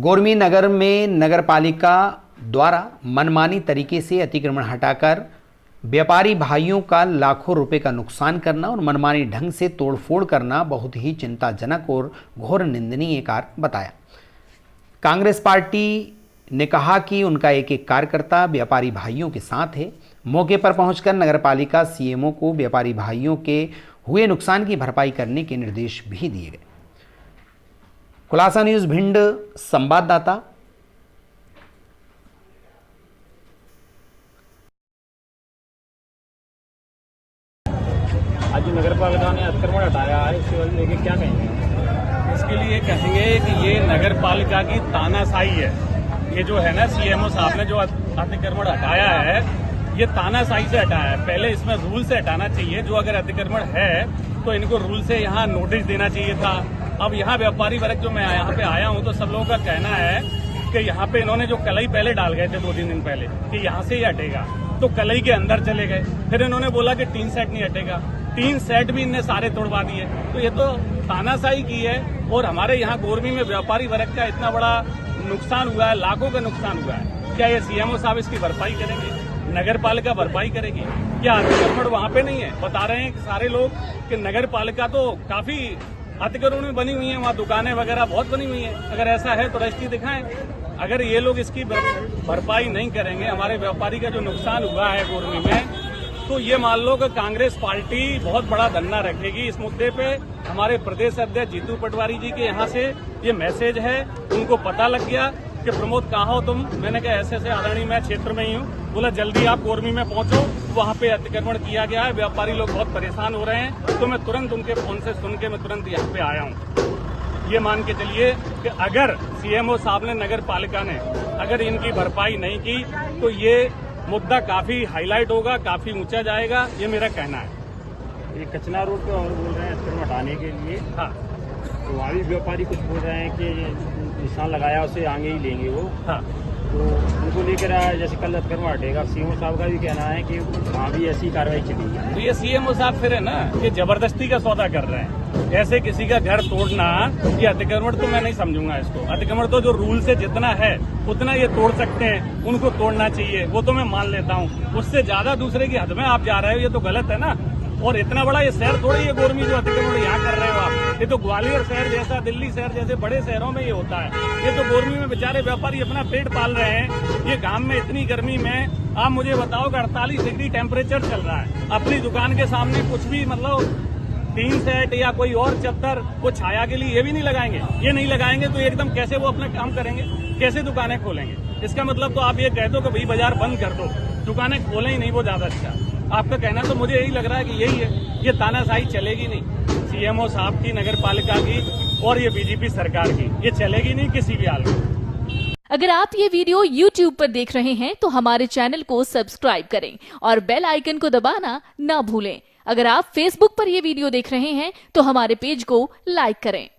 गोरमी नगर में नगर पालिका द्वारा मनमानी तरीके से अतिक्रमण हटाकर व्यापारी भाइयों का लाखों रुपए का नुकसान करना और मनमानी ढंग से तोड़फोड़ करना बहुत ही चिंताजनक और घोर निंदनीय कार्य बताया। कांग्रेस पार्टी ने कहा कि उनका एक एक कार्यकर्ता व्यापारी भाइयों के साथ है। मौके पर पहुंचकर नगरपालिका सीएमओ को व्यापारी भाइयों के हुए नुकसान की भरपाई करने के निर्देश भी दिए गए। खुलासा न्यूज़ भिंड संवाददाता। आज नगर पालिका ने अतिक्रमण हटाया है, इसके बारे में लेके क्या कहेंगे? इसके लिए कहेंगे कि ये नगर पालिका की तानाशाही है। ये जो है ना, सीएमओ साहब ने जो अतिक्रमण हटाया है, ये तानाशाही से हटाया है। पहले इसमें रूल से हटाना चाहिए। जो अगर अतिक्रमण है तो इनको रूल से यहाँ नोटिस देना चाहिए था। अब यहाँ व्यापारी वर्ग जो मैं यहाँ पे आया हूँ तो सब लोगों का कहना है कि यहाँ पे इन्होंने जो कलई पहले डाल गए थे 2-3 दिन पहले कि यहाँ से ही हटेगा, तो कलई के अंदर चले गए। फिर इन्होंने बोला कि टीन सेट नहीं हटेगा, टीन सेट भी इनने सारे तोड़वा दिए। तो ये तो तानाशाही की है। और हमारे यहाँ गोरमी में व्यापारी वर्ग का इतना बड़ा नुकसान हुआ है, लाखों का नुकसान हुआ है। क्या ये सीएमओ साहब इसकी भरपाई करेंगे? नगर पालिका भरपाई करेगी? क्या अतिक्रमण वहाँ पे नहीं है? बता रहे हैं कि सारे लोग कि नगर पालिका तो काफी अतिक्रमण में बनी हुई है, वहाँ दुकानें वगैरह बहुत बनी हुई हैं। अगर ऐसा है तो रजिस्ट्री दिखाएं। अगर ये लोग इसकी भरपाई नहीं करेंगे, हमारे व्यापारी का जो नुकसान हुआ है गोरमी में, तो ये मान लो कि कांग्रेस पार्टी बहुत बड़ा धरना रखेगी इस मुद्दे पे। हमारे प्रदेश अध्यक्ष जीतू पटवारी जी के यहाँ से ये मैसेज है, उनको पता लग गया कि प्रमोद कहाँ हो तुम। मैंने कहा ऐसे आदरणीय मैं क्षेत्र में ही हूँ। बोला जल्दी आप गोरमी में पहुंचो, वहाँ पे अतिक्रमण किया गया है, व्यापारी लोग बहुत परेशान हो रहे हैं। तो मैं तुरंत उनके फोन से सुन के मैं तुरंत यहाँ पे आया हूँ। ये मान के चलिए कि अगर सीएमओ साहब ने, नगर पालिका ने अगर इनकी भरपाई नहीं की तो ये मुद्दा काफी हाईलाइट होगा, काफी ऊंचा जाएगा, ये मेरा कहना है। ये कचना रोड पे और बोल रहे हैं अतिक्रमण हटाने के लिए। हाँ, तो वहाँ भी व्यापारी कुछ बोल रहे हैं कि निशान लगाया उसे आगे ही लेंगे वो। हाँ, तो उनको लेकर जैसे कल अतिक्रमण हटेगा, सीएमओ साहब का भी कहना है कि वहाँ भी ऐसी कार्रवाई चलेगी। तो ये सीएमओ साहब फिर है ना, ये जबरदस्ती का सौदा कर रहे हैं। ऐसे किसी का घर तोड़ना, ये अतिक्रमण तो मैं नहीं समझूंगा इसको। अतिक्रमण तो जो रूल से जितना है उतना ये तोड़ सकते हैं, उनको तोड़ना चाहिए, वो तो मैं मान लेता हूँ। उससे ज्यादा दूसरे की हद में आप जा रहे हो, ये तो गलत है ना। और इतना बड़ा ये शहर थोड़ी है गोरमी जो अतिक्रमण यहाँ कर रहे हो आप। ये तो ग्वालियर शहर जैसा, दिल्ली शहर जैसे बड़े शहरों में ये होता है। ये तो गोरमी में बेचारे व्यापारी अपना पेट पाल रहे हैं। ये गांव में इतनी गर्मी में आप मुझे बताओ कि 48 डिग्री टेम्परेचर चल रहा है। अपनी दुकान के सामने कुछ भी मतलब टीन सेट या कोई और चद्दर वो छाया के लिए ये भी नहीं लगाएंगे। ये नहीं लगाएंगे तो एकदम कैसे वो अपना काम करेंगे, कैसे दुकानें खोलेंगे? इसका मतलब तो आप ये कह दो कि भाई बाजार बंद कर दो, दुकानें खोलें ही नहीं, वो ज्यादा अच्छा। आपका कहना तो मुझे यही लग रहा है कि यही है। ये तानाशाही चलेगी नहीं सीएमओ साहब की, नगर पालिका की और ये बीजेपी सरकार की, ये चलेगी नहीं किसी भी हाल में। अगर आप ये वीडियो YouTube पर देख रहे हैं तो हमारे चैनल को सब्सक्राइब करें और बेल आइकन को दबाना ना भूलें। अगर आप Facebook पर ये वीडियो देख रहे हैं तो हमारे पेज को लाइक करें।